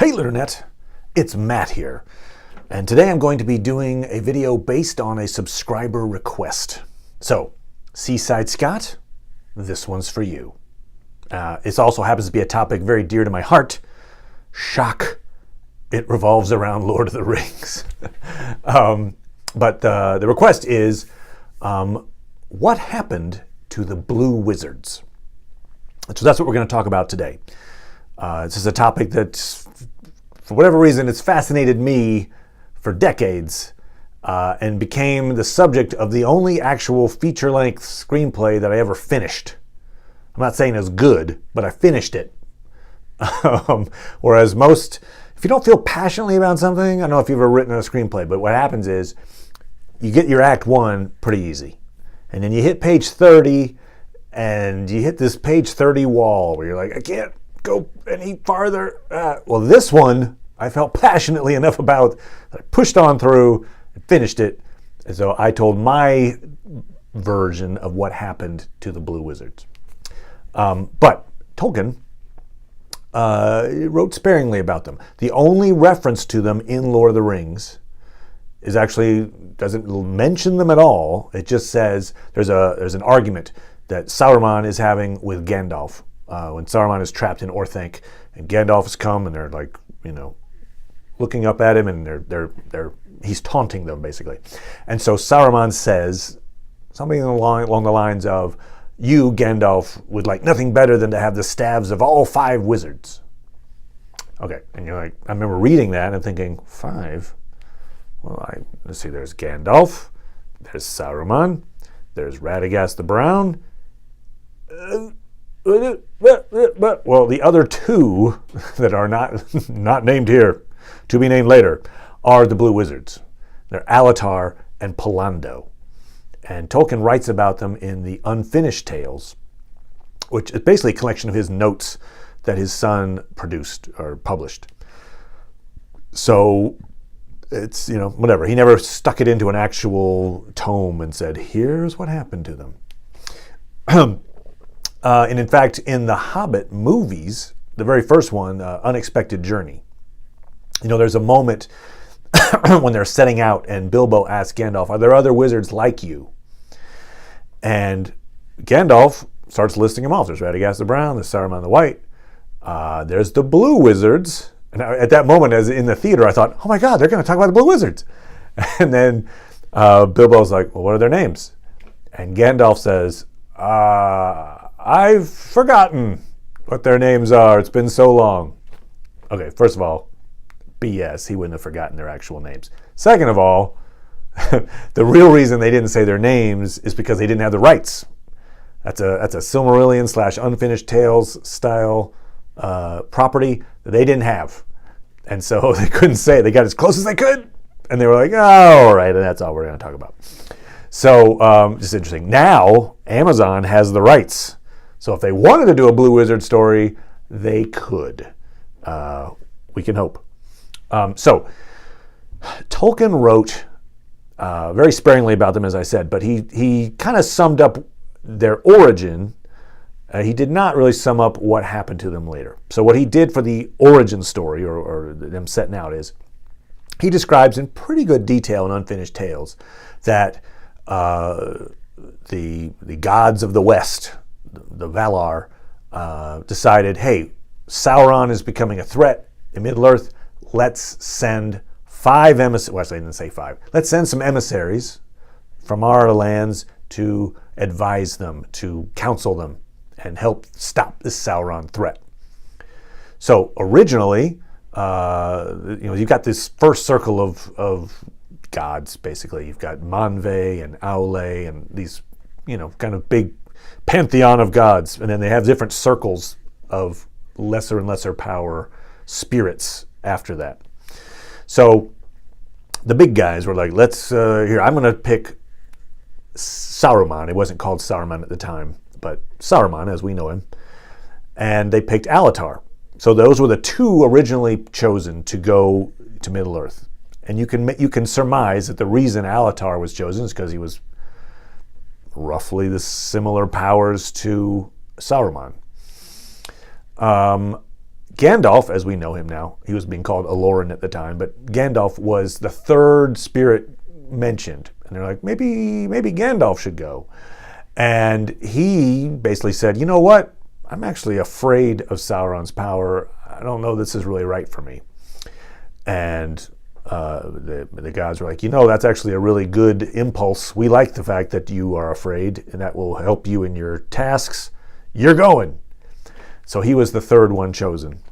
Hey Internet, it's Matt here, and today I'm going to be doing a video based on a subscriber request. So, Seaside Scott, this one's for you. It also happens to be a topic very dear to my heart. Shock, it revolves around Lord of the Rings. But the request is, what happened to the Blue Wizards? So that's what we're going to talk about today. This is a topic that, for whatever reason, it's fascinated me for decades and became the subject of the only actual feature-length screenplay that I ever finished. I'm not saying it's good, but I finished it. Whereas most, if you don't feel passionately about something, I don't know if you've ever written a screenplay, but what happens is you get your act one pretty easy. And then you hit page 30 and you hit this page 30 wall where you're like, I can't go any farther. Well, this one I felt passionately enough about that I pushed on through and finished it. And so I told my version of what happened to the Blue Wizards. But Tolkien wrote sparingly about them. The only reference to them in Lord of the Rings is actually doesn't mention them at all. It just says there's an argument that Sauron is having with Gandalf. When Saruman is trapped in Orthanc, and Gandalf has come, and they're like, looking up at him, and he's taunting them basically. And so Saruman says something along the lines of, "You, Gandalf, would like nothing better than to have the staves of all 5 wizards." Okay, and you're like, I remember reading that and thinking, 5? Well, let's see. There's Gandalf, there's Saruman, there's Radagast the Brown. Well, the other 2 that are not named here, to be named later, are the Blue Wizards. They're Alatar and Palando. And Tolkien writes about them in the Unfinished Tales, which is basically a collection of his notes that his son produced or published. So it's, whatever. He never stuck it into an actual tome and said, here's what happened to them. And in fact, in the Hobbit movies, the very first one, Unexpected Journey, there's a moment when they're setting out and Bilbo asks Gandalf, are there other wizards like you? And Gandalf starts listing them off. There's Radagast the Brown, there's Saruman the White, there's the Blue Wizards. And at that moment, as in the theater, I thought, oh my God, they're going to talk about the Blue Wizards. And then Bilbo's like, well, what are their names? And Gandalf says, I've forgotten what their names are. It's been so long. Okay, first of all, BS. He wouldn't have forgotten their actual names. Second of all, the real reason they didn't say their names is because they didn't have the rights. That's a Silmarillion / Unfinished Tales style property that they didn't have. And so they couldn't say it. They got as close as they could. And they were like, oh, all right, and that's all we're going to talk about. So just interesting. Now, Amazon has the rights. So if they wanted to do a Blue Wizard story, they could. We can hope. So Tolkien wrote very sparingly about them, as I said, but he kind of summed up their origin. He did not really sum up what happened to them later. So what he did for the origin story, or them setting out, is he describes in pretty good detail in Unfinished Tales that the gods of the West, the Valar, decided, hey, Sauron is becoming a threat in Middle-earth. Let's send 5 emissaries. Well, I didn't say 5. Let's send some emissaries from our lands to advise them, to counsel them, and help stop this Sauron threat. So originally, you've got this first circle of gods, basically. You've got Manve and Aule and these, kind of big pantheon of gods. And then they have different circles of lesser and lesser power spirits after that. So the big guys were like, I'm going to pick Saruman. It wasn't called Saruman at the time, but Saruman as we know him. And they picked Alatar. So those were the 2 originally chosen to go to Middle-earth. And you can surmise that the reason Alatar was chosen is because he was roughly the similar powers to Saruman. Gandalf, as we know him now, he was being called Aloran at the time, but Gandalf was the third spirit mentioned. And they're like, maybe Gandalf should go. And he basically said, you know what? I'm actually afraid of Sauron's power. I don't know this is really right for me. And the gods were like, that's actually a really good impulse. We like the fact that you are afraid, and that will help you in your tasks. You're going. So he was the third one chosen.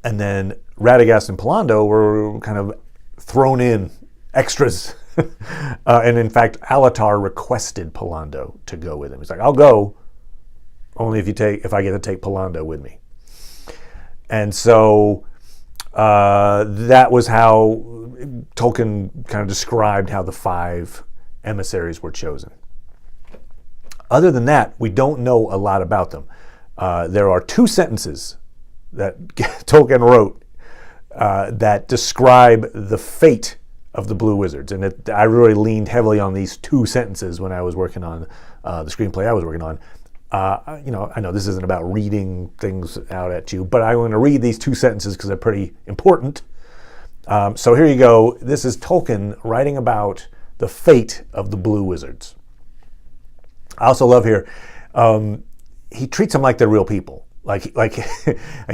And then Radagast and Polando were kind of thrown in extras. And in fact, Alatar requested Polando to go with him. He's like, I'll go, only if I get to take Polando with me. And so that was how Tolkien kind of described how the 5 emissaries were chosen. Other than that, we don't know a lot about them. There are 2 sentences that Tolkien wrote that describe the fate of the Blue Wizards. And I really leaned heavily on these 2 sentences when I was working on the screenplay I was working on. I know this isn't about reading things out at you, but I'm going to read these 2 sentences because they're pretty important. So here you go. This is Tolkien writing about the fate of the Blue Wizards. I also love here, he treats them like they're real people. Like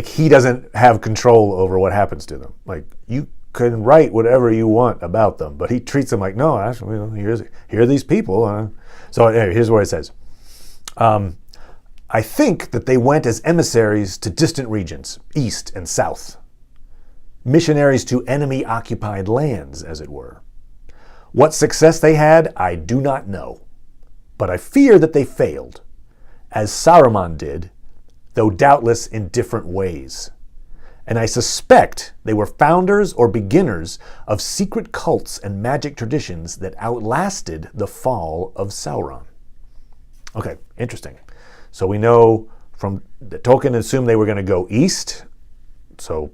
he doesn't have control over what happens to them. Like, you can write whatever you want about them, but he treats them like, no, actually, here are these people. So here's what it says. I think that they went as emissaries to distant regions, east and south. Missionaries to enemy-occupied lands, as it were. What success they had, I do not know. But I fear that they failed, as Saruman did, though doubtless in different ways. And I suspect they were founders or beginners of secret cults and magic traditions that outlasted the fall of Sauron. Okay, interesting. So we know from that Tolkien assumed they were going to go east, so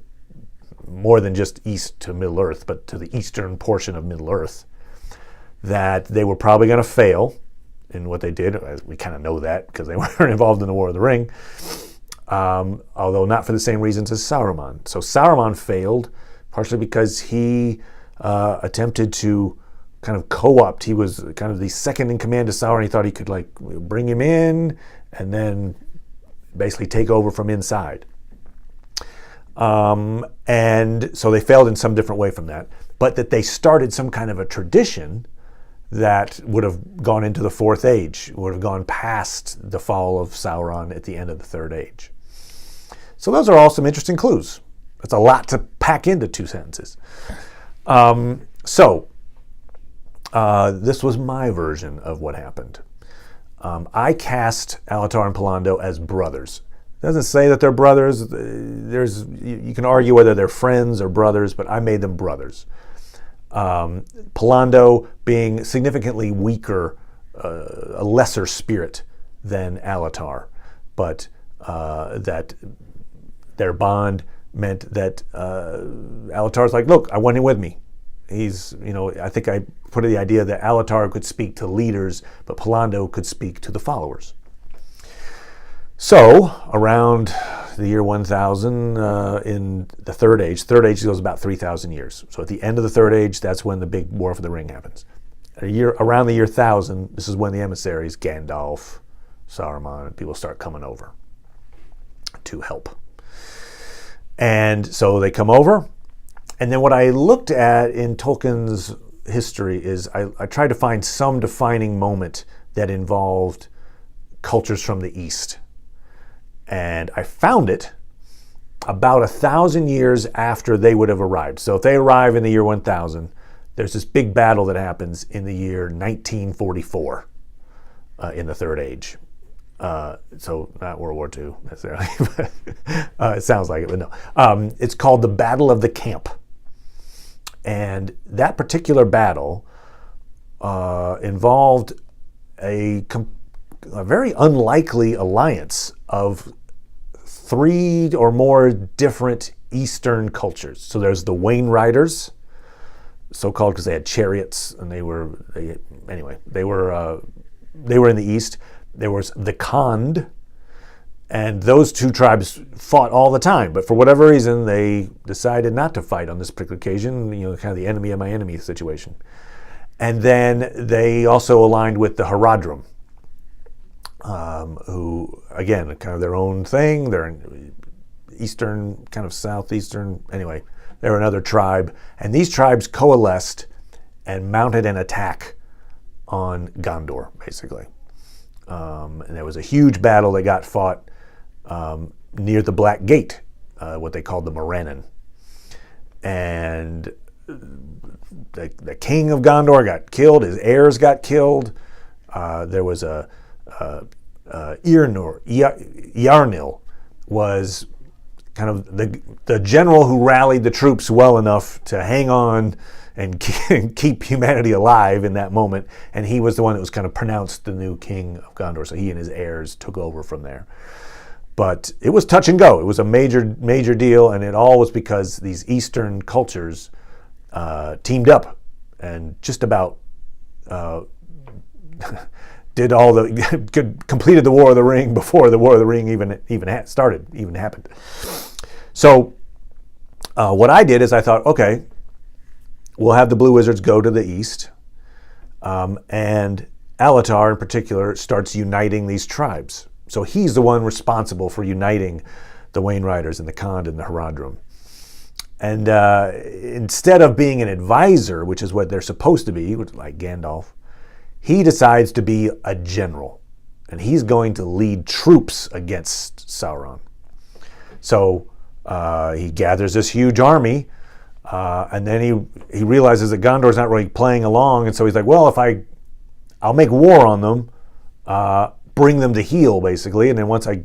more than just east to Middle-earth, but to the eastern portion of Middle-earth, that they were probably going to fail in what they did. We kind of know that because they weren't involved in the War of the Ring, although not for the same reasons as Saruman. So Saruman failed partially because he attempted to kind of co-opt. He was kind of the second in command to Sauron. He thought he could bring him in and then basically take over from inside. And so they failed in some different way from that, but that they started some kind of a tradition that would have gone into the Fourth Age, would have gone past the fall of Sauron at the end of the Third Age. So those are all some interesting clues. That's a lot to pack into 2 sentences. This was my version of what happened. I cast Alatar and Polando as brothers. It doesn't say that they're brothers. You can argue whether they're friends or brothers, but I made them brothers. Polando being significantly weaker, a lesser spirit than Alatar, but that their bond meant that Alatar's like, look, I want him with me. He's, I think I put the idea that Alatar could speak to leaders, but Polando could speak to the followers. So, around the year 1000 in the Third Age goes about 3,000 years. So at the end of the Third Age, that's when the big War for the Ring happens. Around the year 1000, this is when the emissaries, Gandalf, Saruman, and people start coming over to help. And so they come over. And then what I looked at in Tolkien's history is I tried to find some defining moment that involved cultures from the East. And I found it about 1,000 years after they would have arrived. So if they arrive in the year 1000, there's this big battle that happens in the year 1944 in the Third Age. So not World War II necessarily, but it sounds like it, but no. It's called the Battle of the Camp. And that particular battle involved a very unlikely alliance of 3 or more different Eastern cultures. So there's the Wainriders, so-called because they had chariots, and they were in the East. There was the Khand, And those two tribes fought all the time, but for whatever reason, they decided not to fight on this particular occasion, kind of the enemy of my enemy situation. And then they also aligned with the Haradrim, who, again, kind of their own thing. They're in eastern, kind of southeastern, anyway, they're another tribe. And these tribes coalesced and mounted an attack on Gondor, basically. And there was a huge battle that got fought near the Black Gate, what they called the Morannon. And the king of Gondor got killed, his heirs got killed. There was Yarnil was kind of the general who rallied the troops well enough to hang on and keep humanity alive in that moment. And he was the one that was kind of pronounced the new king of Gondor. So he and his heirs took over from there. But it was touch and go. It was a major deal, and it all was because these Eastern cultures teamed up and just about completed the War of the Ring before the War of the Ring even happened. So what I did is I thought, okay, we'll have the Blue Wizards go to the east, and Alatar in particular starts uniting these tribes. So he's the one responsible for uniting the Wainriders and the Khand and the Haradrim. And instead of being an advisor, which is what they're supposed to be, like Gandalf, he decides to be a general. And he's going to lead troops against Sauron. So he gathers this huge army, and then he realizes that Gondor's not really playing along, and so he's like, well, I'll make war on them, bring them to heel, basically, and then once I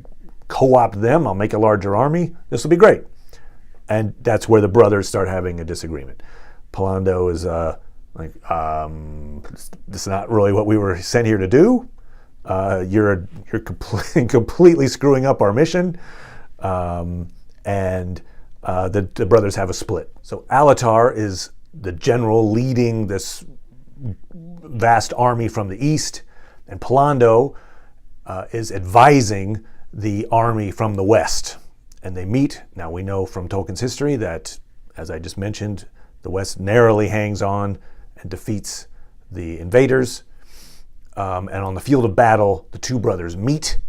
co-opt them, I'll make a larger army. This will be great. And that's where the brothers start having a disagreement. Palando is this is not really what we were sent here to do. You're completely screwing up our mission. And the brothers have a split. So Alatar is the general leading this vast army from the east, and Palando is advising the army from the west. And they meet. Now we know from Tolkien's history that, as I just mentioned, the west narrowly hangs on and defeats the invaders. And on the field of battle, the two brothers meet.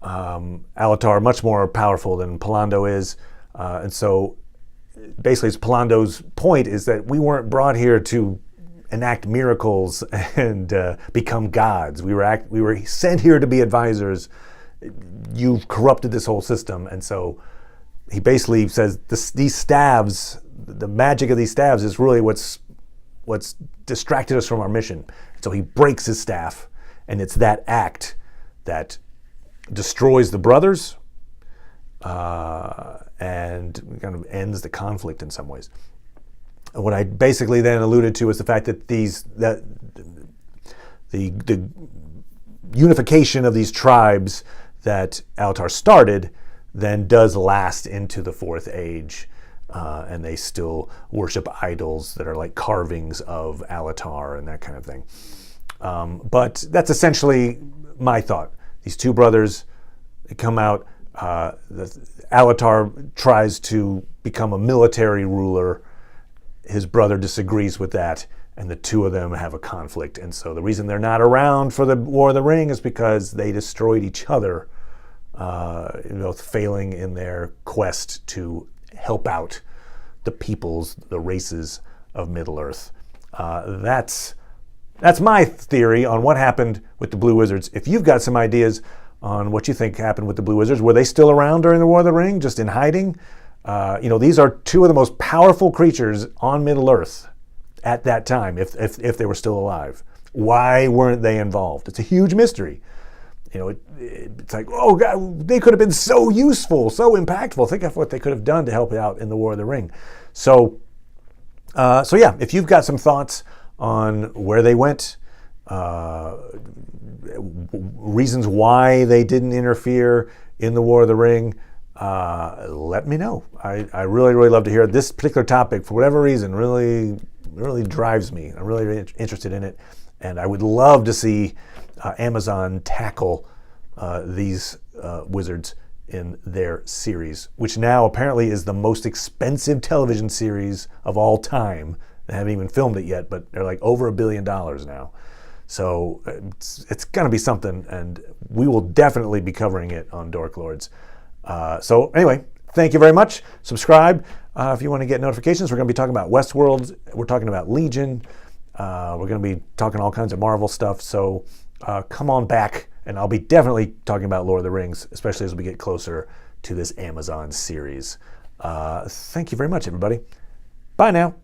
Alatar much more powerful than Palando is. And so basically Palando's point is that we weren't brought here to enact miracles and become gods. We were sent here to be advisors. You've corrupted this whole system. And so he basically says these staves, the magic of these staves is really what's distracted us from our mission. So he breaks his staff, and it's that act that destroys the brothers and kind of ends the conflict in some ways. And what I basically then alluded to is the fact that the unification of these tribes that Alatar started then does last into the Fourth Age, and they still worship idols that are like carvings of Alatar and that kind of thing. But that's essentially my thought. These two brothers, they come out. Alatar tries to become a military ruler. His brother disagrees with that, and the two of them have a conflict. And so the reason they're not around for the War of the Ring is because they destroyed each other, failing in their quest to help out the peoples, the races of Middle-earth. That's my theory on what happened with the Blue Wizards. If you've got some ideas on what you think happened with the Blue Wizards, were they still around during the War of the Ring, just in hiding? These are two of the most powerful creatures on Middle-earth at that time, if they were still alive. Why weren't they involved? It's a huge mystery. It's like, oh God, they could have been so useful, so impactful. Think of what they could have done to help out in the War of the Ring. So yeah, if you've got some thoughts on where they went, reasons why they didn't interfere in the War of the Ring, let me know. I really, really love to hear this particular topic. For whatever reason, really, really drives me. I'm really interested in it, and I would love to see Amazon tackle these wizards in their series, which now apparently is the most expensive television series of all time. They haven't even filmed it yet, but they're like over $1 billion now. So it's going to be something, and we will definitely be covering it on Dork Lords. So anyway, thank you very much. Subscribe if you want to get notifications. We're going to be talking about Westworld. We're talking about Legion. We're going to be talking all kinds of Marvel stuff. So come on back, and I'll be definitely talking about Lord of the Rings, especially as we get closer to this Amazon series. Thank you very much, everybody. Bye now.